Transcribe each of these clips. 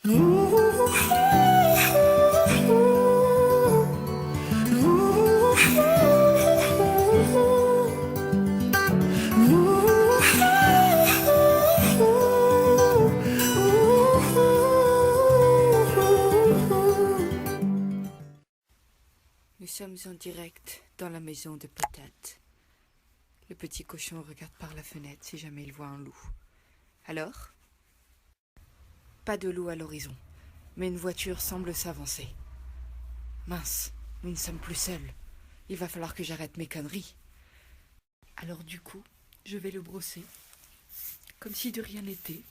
Nous sommes en direct dans la maison de Patate. Le petit cochon regarde par la fenêtre si jamais il voit un loup. Alors ? Pas de loup à l'horizon, mais une voiture semble s'avancer. Mince, nous ne sommes plus seuls. Il va falloir que j'arrête mes conneries. Alors du coup, je vais le brosser, comme si de rien n'était.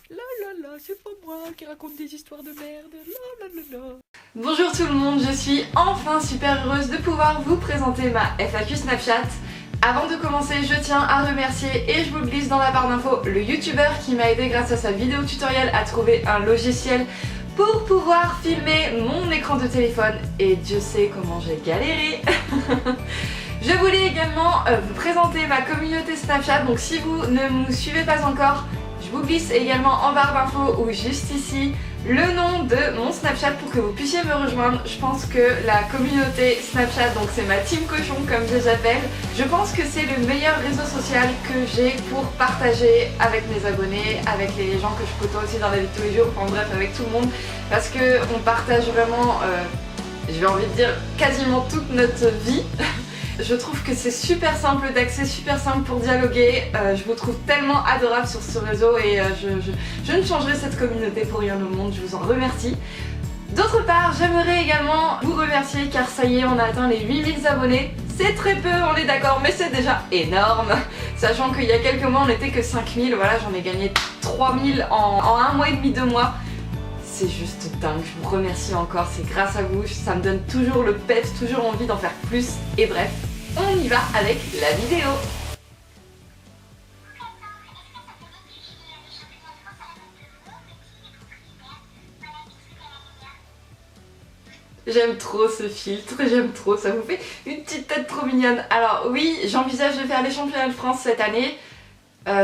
La la la, c'est pas moi qui raconte des histoires de merde. La la la la. Bonjour tout le monde, je suis enfin super heureuse de pouvoir vous présenter ma FAQ Snapchat. Avant de commencer, je tiens à remercier, et je vous le glisse dans la barre d'infos, le youtubeur qui m'a aidé grâce à sa vidéo tutoriel à trouver un logiciel pour pouvoir filmer mon écran de téléphone, et Dieu sait comment j'ai galéré. Je voulais également vous présenter ma communauté Snapchat, donc si vous ne nous suivez pas encore, je vous glisse également en barre d'infos ou juste ici le nom de mon Snapchat pour que vous puissiez me rejoindre. Je pense que la communauté Snapchat, donc c'est ma team cochon comme je les appelle, je pense que c'est le meilleur réseau social que j'ai pour partager avec mes abonnés, avec les gens que je côtoie aussi dans la vie de tous les jours, enfin bref avec tout le monde, parce que on partage vraiment, j'ai envie de dire, quasiment toute notre vie. Je trouve que c'est super simple d'accès, super simple pour dialoguer. Je vous trouve tellement adorable sur ce réseau et je ne changerai cette communauté pour rien au monde, je vous en remercie. D'autre part, j'aimerais également vous remercier car ça y est, on a atteint les 8000 abonnés. C'est très peu, on est d'accord, mais c'est déjà énorme. Sachant qu'il y a quelques mois, on n'était que 5000, voilà, j'en ai gagné 3000 en un mois et demi, 2 mois. C'est juste dingue, je vous remercie encore, c'est grâce à vous, ça me donne toujours le peps, toujours envie d'en faire plus, et bref, on y va avec la vidéo. J'aime trop ce filtre, j'aime trop, ça vous fait une petite tête trop mignonne. Alors oui, j'envisage de faire les championnats de France cette année.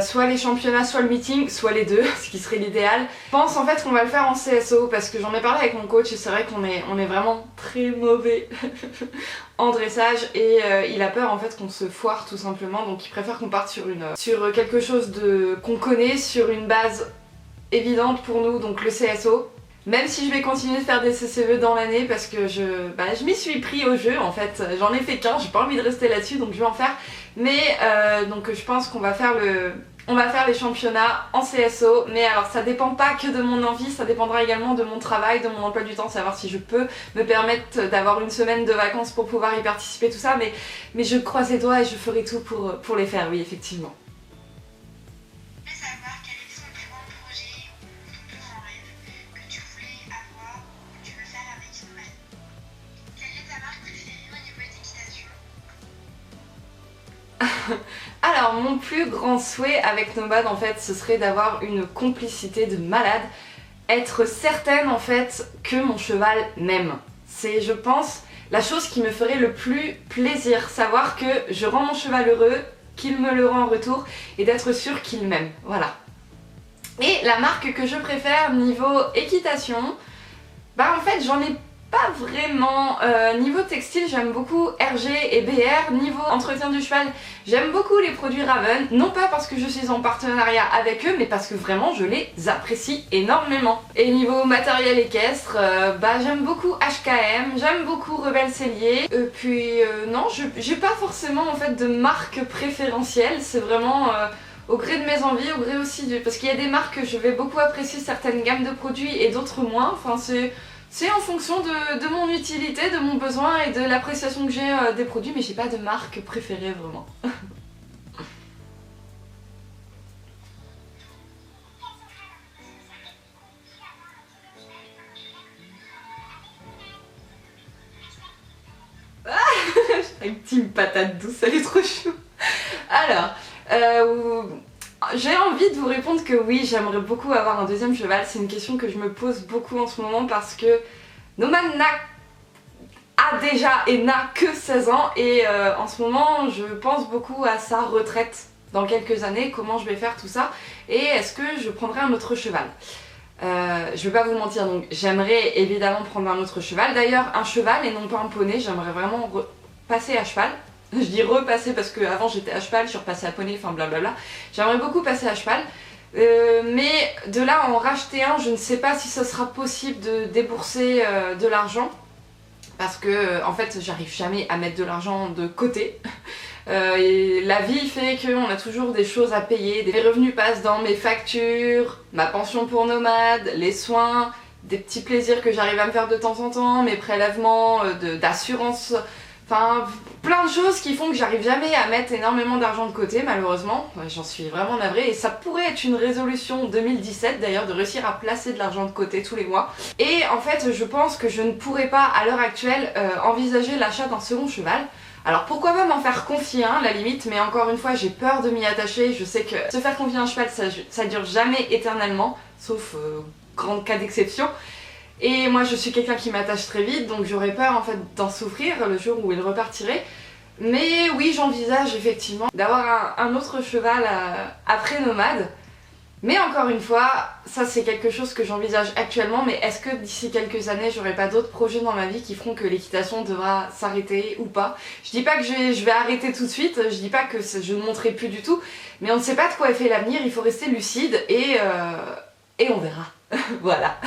Soit les championnats, soit le meeting, soit les deux, ce qui serait l'idéal. Je pense en fait qu'on va le faire en CSO parce que j'en ai parlé avec mon coach et c'est vrai qu'on est vraiment très mauvais en dressage et il a peur en fait qu'on se foire tout simplement, donc il préfère qu'on parte sur quelque chose qu'on connaît, sur une base évidente pour nous, donc le CSO. Même si je vais continuer de faire des CCE dans l'année parce que je m'y suis pris au jeu en fait, j'en ai fait qu'un, j'ai pas envie de rester là-dessus donc je vais en faire. Mais donc je pense qu'on va faire les championnats en CSO, mais alors ça dépend pas que de mon envie, ça dépendra également de mon travail, de mon emploi du temps, savoir si je peux me permettre d'avoir une semaine de vacances pour pouvoir y participer, tout ça, mais je croise les doigts et je ferai tout pour les faire, oui effectivement. Alors mon plus grand souhait avec Nomad en fait ce serait d'avoir une complicité de malade, être certaine en fait que mon cheval m'aime. C'est je pense la chose qui me ferait le plus plaisir, savoir que je rends mon cheval heureux, qu'il me le rend en retour et d'être sûr qu'il m'aime, voilà. Et la marque que je préfère niveau équitation, en fait j'en ai pas vraiment. Niveau textile j'aime beaucoup RG et BR. Niveau entretien du cheval j'aime beaucoup les produits Raven, non pas parce que je suis en partenariat avec eux mais parce que vraiment je les apprécie énormément. Et niveau matériel équestre, j'aime beaucoup HKM, j'aime beaucoup Rebelle Cellier, puis non j'ai pas forcément en fait de marque préférentielle, c'est vraiment au gré de mes envies, au gré aussi parce qu'il y a des marques que je vais beaucoup apprécier certaines gammes de produits et d'autres moins, enfin c'est en fonction de mon utilité, de mon besoin et de l'appréciation que j'ai des produits, mais j'ai pas de marque préférée vraiment. Une team patate douce, elle est trop chou. Alors, j'ai envie de vous répondre que oui, j'aimerais beaucoup avoir un deuxième cheval. C'est une question que je me pose beaucoup en ce moment parce que Nomad a déjà et n'a que 16 ans et en ce moment je pense beaucoup à sa retraite dans quelques années, comment je vais faire tout ça et est-ce que je prendrai un autre cheval. Je vais pas vous mentir, donc j'aimerais évidemment prendre un autre cheval. D'ailleurs, un cheval et non pas un poney, j'aimerais vraiment passer à cheval. Je dis repasser parce qu'avant j'étais à cheval, je suis repassée à poney, enfin blablabla. J'aimerais beaucoup passer à cheval. Mais de là à en racheter un, je ne sais pas si ce sera possible de débourser de l'argent. Parce que en fait j'arrive jamais à mettre de l'argent de côté. Et la vie fait qu'on a toujours des choses à payer. Les revenus passent dans mes factures, ma pension pour nomade, les soins, des petits plaisirs que j'arrive à me faire de temps en temps, mes prélèvements d'assurance, enfin plein de choses qui font que j'arrive jamais à mettre énormément d'argent de côté malheureusement. J'en suis vraiment navrée et ça pourrait être une résolution 2017 d'ailleurs de réussir à placer de l'argent de côté tous les mois. Et en fait je pense que je ne pourrais pas à l'heure actuelle envisager l'achat d'un second cheval. Alors pourquoi pas m'en faire confier un, la limite, mais encore une fois j'ai peur de m'y attacher, je sais que se faire confier un cheval ça dure jamais éternellement, sauf grand cas d'exception. Et moi je suis quelqu'un qui m'attache très vite, donc j'aurais peur en fait d'en souffrir le jour où il repartirait. Mais oui, j'envisage effectivement d'avoir un autre cheval après nomade. Mais encore une fois, ça c'est quelque chose que j'envisage actuellement, mais est-ce que d'ici quelques années j'aurai pas d'autres projets dans ma vie qui feront que l'équitation devra s'arrêter ou pas? Je dis pas que je vais arrêter tout de suite, je dis pas que je ne monterai plus du tout, mais on ne sait pas de quoi est fait l'avenir, il faut rester lucide et on verra. Voilà.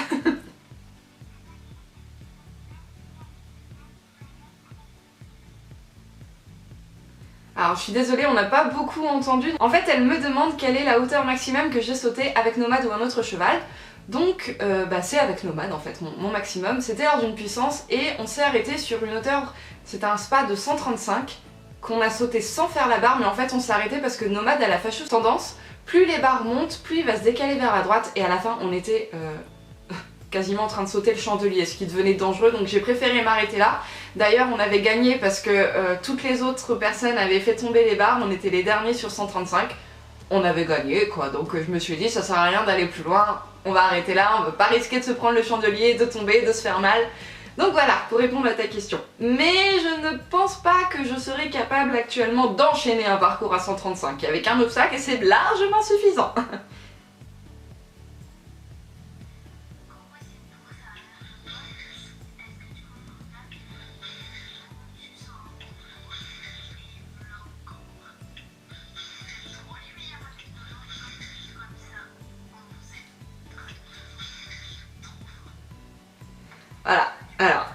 Alors je suis désolée, on n'a pas beaucoup entendu. En fait, elle me demande quelle est la hauteur maximum que j'ai sauté avec Nomade ou un autre cheval. Donc c'est avec Nomade en fait, mon maximum. C'était lors d'une puissance et on s'est arrêté sur une hauteur, c'était un spa de 135 qu'on a sauté sans faire la barre, mais en fait on s'est arrêté parce que Nomade a la fâcheuse tendance, plus les barres montent, plus il va se décaler vers la droite et à la fin on était quasiment en train de sauter le chandelier, ce qui devenait dangereux, donc j'ai préféré m'arrêter là. D'ailleurs on avait gagné parce que toutes les autres personnes avaient fait tomber les barres, on était les derniers sur 135, on avait gagné quoi, donc je me suis dit ça sert à rien d'aller plus loin, on va arrêter là, on veut pas risquer de se prendre le chandelier, de tomber, de se faire mal. Donc voilà, pour répondre à ta question. Mais je ne pense pas que je serais capable actuellement d'enchaîner un parcours à 135 avec un obstacle et c'est largement suffisant. Voilà, alors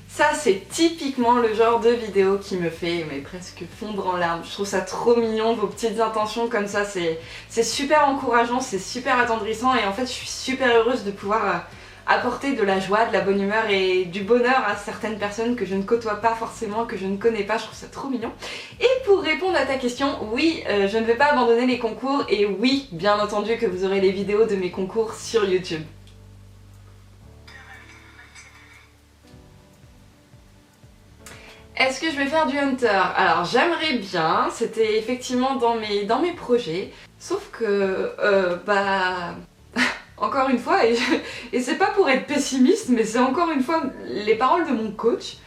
ça c'est typiquement le genre de vidéo qui me fait presque fondre en larmes. Je trouve ça trop mignon, vos petites intentions comme ça, c'est super encourageant, c'est super attendrissant et en fait je suis super heureuse de pouvoir apporter de la joie, de la bonne humeur et du bonheur à certaines personnes que je ne côtoie pas forcément, que je ne connais pas, je trouve ça trop mignon. Et pour répondre à ta question, oui, je ne vais pas abandonner les concours et oui, bien entendu que vous aurez les vidéos de mes concours sur YouTube. Est-ce que je vais faire du hunter? Alors j'aimerais bien, c'était effectivement dans mes projets, sauf que, encore une fois, et c'est pas pour être pessimiste, mais c'est encore une fois les paroles de mon coach,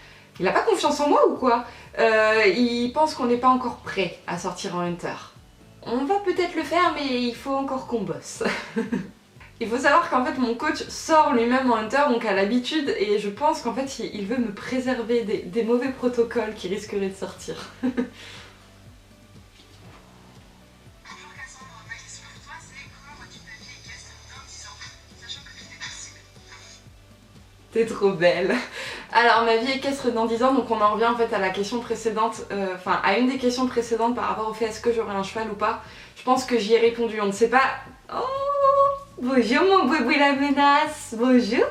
il a pas confiance en moi ou quoi? Il pense qu'on n'est pas encore prêt à sortir en hunter. On va peut-être le faire, mais il faut encore qu'on bosse. Il faut savoir qu'en fait mon coach sort lui-même en hunter, donc a l'habitude, et je pense qu'en fait il veut me préserver des mauvais protocoles qui risqueraient de sortir. T'es trop belle. Alors ma vie équestre dans 10 ans, donc on en revient en fait à la question précédente, enfin à une des questions précédentes par rapport au fait est-ce que j'aurai un cheval ou pas. Je pense que j'y ai répondu, on ne sait pas... Oh, bonjour mon bébé la menace, bonjour.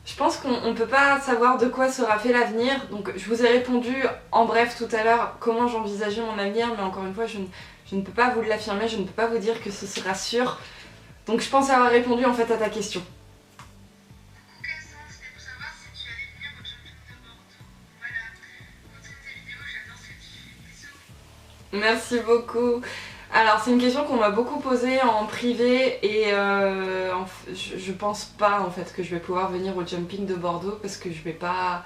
Je pense qu'on ne peut pas savoir de quoi sera fait l'avenir, donc je vous ai répondu en bref tout à l'heure comment j'envisageais mon avenir, mais encore une fois je ne peux pas vous l'affirmer, je ne peux pas vous dire que ce sera sûr. Donc je pense avoir répondu en fait à ta question. Merci beaucoup. Alors c'est une question qu'on m'a beaucoup posée en privé et je pense pas en fait que je vais pouvoir venir au jumping de Bordeaux parce que je vais pas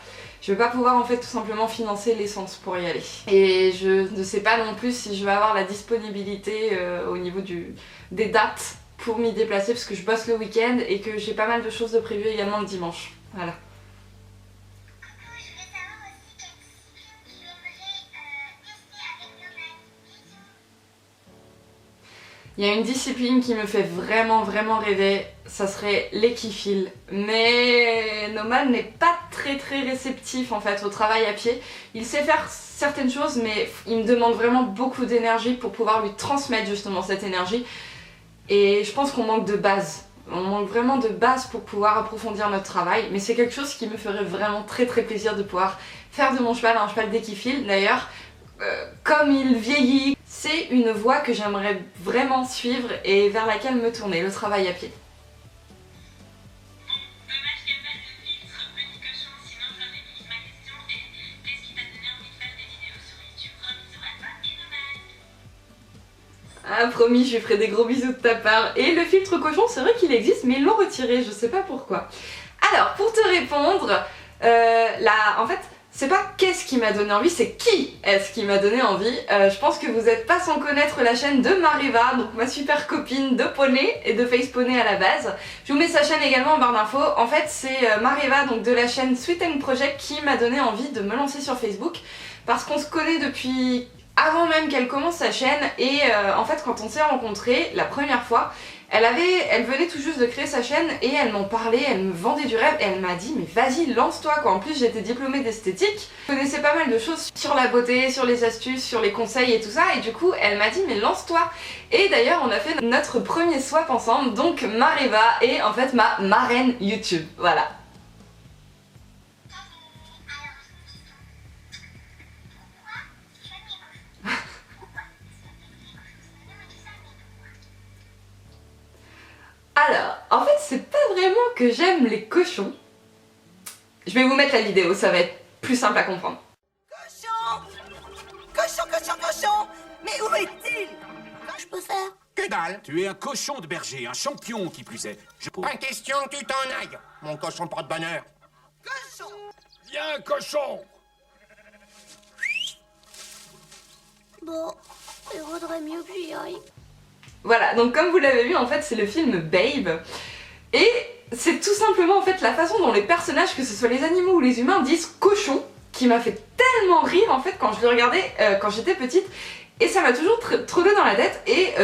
pouvoir en fait tout simplement financer l'essence pour y aller. Et je ne sais pas non plus si je vais avoir la disponibilité au niveau des dates pour m'y déplacer parce que je bosse le week-end et que j'ai pas mal de choses de prévues également le dimanche. Voilà. Il y a une discipline qui me fait vraiment rêver, ça serait l'équifile. Mais Nomad n'est pas très réceptif en fait au travail à pied. Il sait faire certaines choses mais il me demande vraiment beaucoup d'énergie pour pouvoir lui transmettre justement cette énergie. Et je pense qu'on manque de base. On manque vraiment de base pour pouvoir approfondir notre travail. Mais c'est quelque chose qui me ferait vraiment très plaisir de pouvoir faire de mon cheval un cheval d'équifile. D'ailleurs, comme il vieillit, c'est une voie que j'aimerais vraiment suivre et vers laquelle me tourner, le travail à pied. Dommage qu'elle mette le filtre petit cochon, sinon j'aurais mis ma question et qu'est-ce qui t'a donné envie de faire des vidéos sur YouTube? Gros bisous à toi et Nomad. Ah promis, je lui ferai des gros bisous de ta part. Et le filtre cochon, c'est vrai qu'il existe mais ils l'ont retiré, je sais pas pourquoi. Alors pour te répondre, en fait c'est pas qu'est-ce qui m'a donné envie, c'est qui est-ce qui m'a donné envie. Je pense que vous n'êtes pas sans connaître la chaîne de Mariva, donc ma super copine de poney et de face poney à la base. Je vous mets sa chaîne également en barre d'infos. En fait c'est Mariva, donc de la chaîne Sweet and Project, qui m'a donné envie de me lancer sur Facebook parce qu'on se connaît depuis avant même qu'elle commence sa chaîne et en fait quand on s'est rencontrés la première fois, elle venait tout juste de créer sa chaîne et elle m'en parlait, elle me vendait du rêve et elle m'a dit mais vas-y lance-toi quoi. En plus j'étais diplômée d'esthétique, je connaissais pas mal de choses sur la beauté, sur les astuces, sur les conseils et tout ça et du coup elle m'a dit mais lance-toi. Et d'ailleurs on a fait notre premier swap ensemble, donc Mariva est en fait ma marraine YouTube, voilà. Alors, en fait, c'est pas vraiment que j'aime les cochons. Je vais vous mettre la vidéo, ça va être plus simple à comprendre. Cochon! Mais où est-il? Je peux faire? Que dalle! Tu es un cochon de berger, un champion qui plus est. Pas question que tu t'en ailles, mon cochon porte-bonheur. Cochon! Viens, cochon! Bon, il vaudrait mieux que j'y aille. Voilà, donc comme vous l'avez vu, en fait, c'est le film Babe. Et c'est tout simplement en fait la façon dont les personnages, que ce soit les animaux ou les humains, disent cochon, qui m'a fait tellement rire en fait quand je le regardais quand j'étais petite. Et ça m'a toujours trotté dans la tête et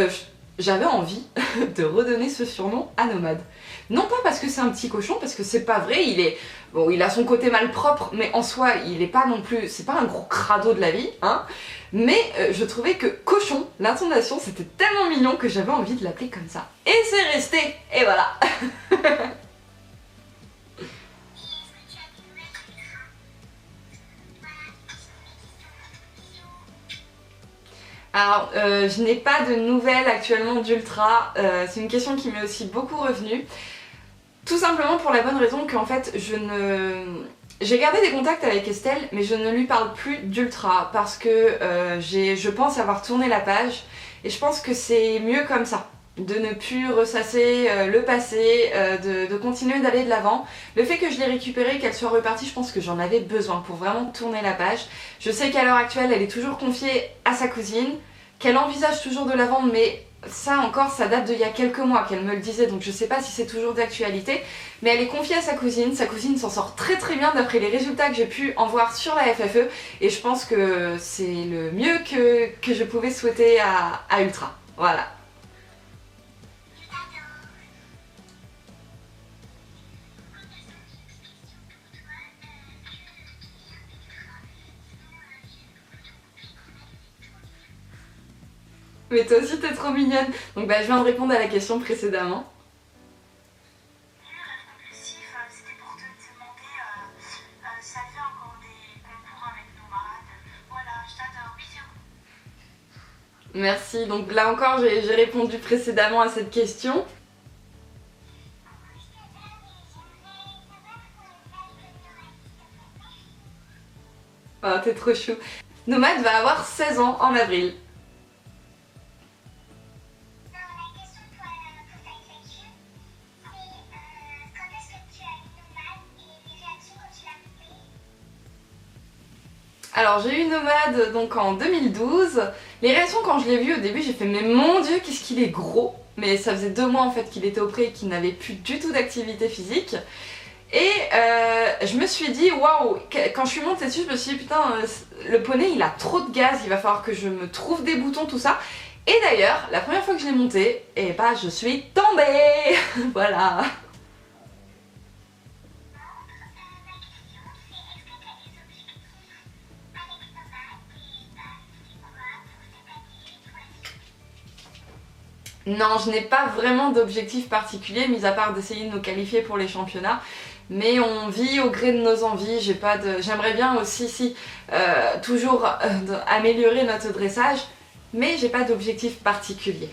j'avais envie de redonner ce surnom à Nomad. Non pas parce que c'est un petit cochon, parce que c'est pas vrai, il a son côté malpropre, mais en soi il est pas non plus, c'est pas un gros crado de la vie, hein. Mais je trouvais que cochon, l'intonation c'était tellement mignon que j'avais envie de l'appeler comme ça. Et c'est resté, et voilà. Alors, je n'ai pas de nouvelles actuellement d'Ultra, c'est une question qui m'est aussi beaucoup revenue. Tout simplement pour la bonne raison qu'en fait, j'ai gardé des contacts avec Estelle, mais je ne lui parle plus d'Ultra parce que je pense avoir tourné la page et je pense que c'est mieux comme ça. De ne plus ressasser le passé, de continuer d'aller de l'avant. Le fait que je l'ai récupérée, qu'elle soit repartie, je pense que j'en avais besoin pour vraiment tourner la page. Je sais qu'à l'heure actuelle, elle est toujours confiée à sa cousine, qu'elle envisage toujours de la vendre, mais ça encore, ça date d'il y a quelques mois qu'elle me le disait, donc je sais pas si c'est toujours d'actualité. Mais elle est confiée à sa cousine s'en sort très bien d'après les résultats que j'ai pu en voir sur la FFE. Et je pense que c'est le mieux que je pouvais souhaiter à Ultra. Voilà. Mais toi aussi t'es trop mignonne. Donc je viens de répondre à la question précédemment. Compulsif, c'était pour te demander si ça fait encore des concours avec Nomad. Voilà, je t'adore, bisous. Merci, donc là encore j'ai répondu précédemment à cette question. Oh t'es trop chou. Nomad va avoir 16 ans en avril. Alors j'ai eu Nomad donc en 2012. Les réactions quand je l'ai vu au début, j'ai fait mais mon dieu qu'est-ce qu'il est gros. mais ça faisait 2 mois en fait qu'il était au pré et qu'il n'avait plus du tout d'activité physique. Et je me suis dit, waouh, quand je suis montée dessus, je me suis dit, putain, le poney il a trop de gaz, il va falloir que je me trouve des boutons, tout ça. Et d'ailleurs, la première fois que je l'ai monté, et bah je suis tombée. Voilà. Non, je n'ai pas vraiment d'objectif particulier, mis à part d'essayer de nous qualifier pour les championnats. Mais on vit au gré de nos envies. J'aimerais bien aussi toujours améliorer notre dressage, mais j'ai pas d'objectif particulier.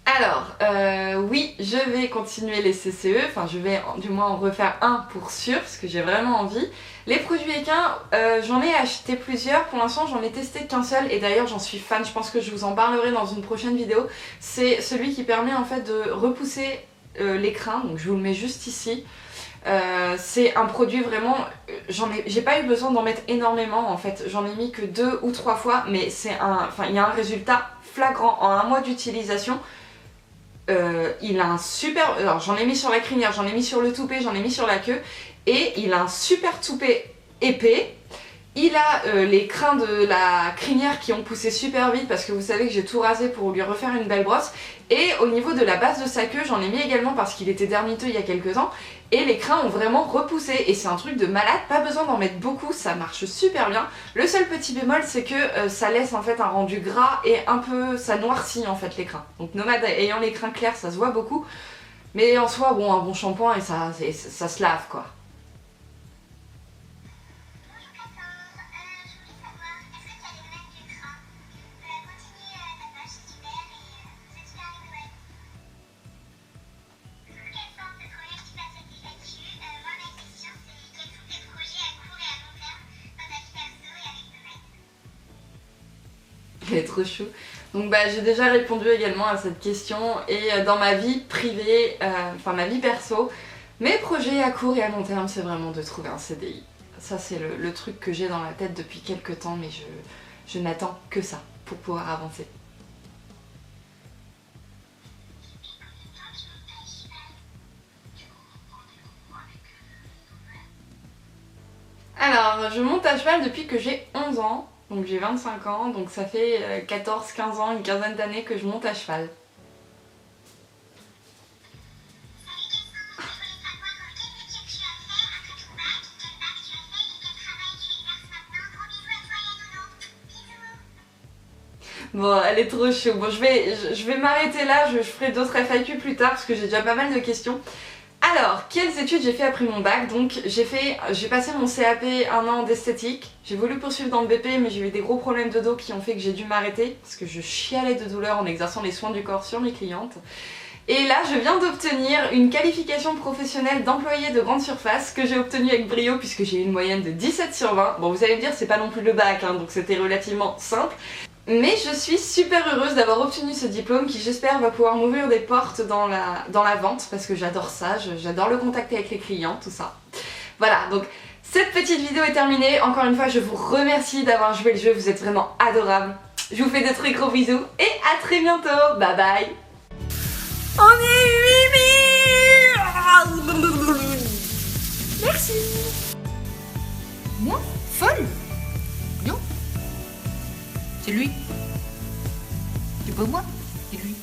Alors, oui, je vais continuer les CCE, enfin je vais du moins en refaire un pour sûr, parce que j'ai vraiment envie. Les produits équins, j'en ai acheté plusieurs, pour l'instant j'en ai testé qu'un seul, et d'ailleurs j'en suis fan, je pense que je vous en parlerai dans une prochaine vidéo. C'est celui qui permet en fait de repousser l'écrin, donc je vous le mets juste ici. C'est un produit vraiment, j'ai pas eu besoin d'en mettre énormément en fait, j'en ai mis que 2 ou 3 fois, mais il y a un résultat flagrant en 1 mois d'utilisation. Il a un super... Alors j'en ai mis sur la crinière, j'en ai mis sur le toupet, j'en ai mis sur la queue. Et il a un super toupet épais. Il a les crins de la crinière qui ont poussé super vite parce que vous savez que j'ai tout rasé pour lui refaire une belle brosse. Et au niveau de la base de sa queue, j'en ai mis également parce qu'il était dermiteux il y a quelques temps. Et les crins ont vraiment repoussé et c'est un truc de malade, pas besoin d'en mettre beaucoup, ça marche super bien. Le seul petit bémol c'est que ça laisse en fait un rendu gras et un peu, ça noircit en fait les crins. Donc Nomade ayant les crins clairs ça se voit beaucoup, mais en soi bon, un bon shampoing et ça se lave quoi. Elle est trop chou. Donc bah j'ai déjà répondu également à cette question et dans ma vie privée, enfin ma vie perso, mes projets à court et à long terme c'est vraiment de trouver un CDI. Ça c'est le truc que j'ai dans la tête depuis quelques temps mais je n'attends que ça pour pouvoir avancer. Alors je monte à cheval depuis que j'ai 11 ans. Donc j'ai 25 ans, donc ça fait 14-15 ans, une quinzaine d'années que je monte à cheval. Bon, elle est trop chou. Bon, je vais m'arrêter là, je ferai d'autres FAQ plus tard parce que j'ai déjà pas mal de questions. Alors, quelles études j'ai fait après mon bac? Donc j'ai passé mon CAP 1 an d'esthétique. J'ai voulu poursuivre dans le BP mais j'ai eu des gros problèmes de dos qui ont fait que j'ai dû m'arrêter parce que je chialais de douleur en exerçant les soins du corps sur mes clientes. Et là je viens d'obtenir une qualification professionnelle d'employé de grande surface que j'ai obtenue avec brio puisque j'ai eu une moyenne de 17 sur 20. Bon vous allez me dire c'est pas non plus le bac hein, donc c'était relativement simple. Mais je suis super heureuse d'avoir obtenu ce diplôme qui j'espère va pouvoir m'ouvrir des portes dans la vente parce que j'adore ça, j'adore le contact avec les clients, tout ça. Voilà, donc cette petite vidéo est terminée. Encore une fois, je vous remercie d'avoir joué le jeu, vous êtes vraiment adorables. Je vous fais de très gros bisous et à très bientôt. Bye bye. On est 8000. Merci. Moi? Folle? Non. C'est lui. C'est pas moi, c'est lui.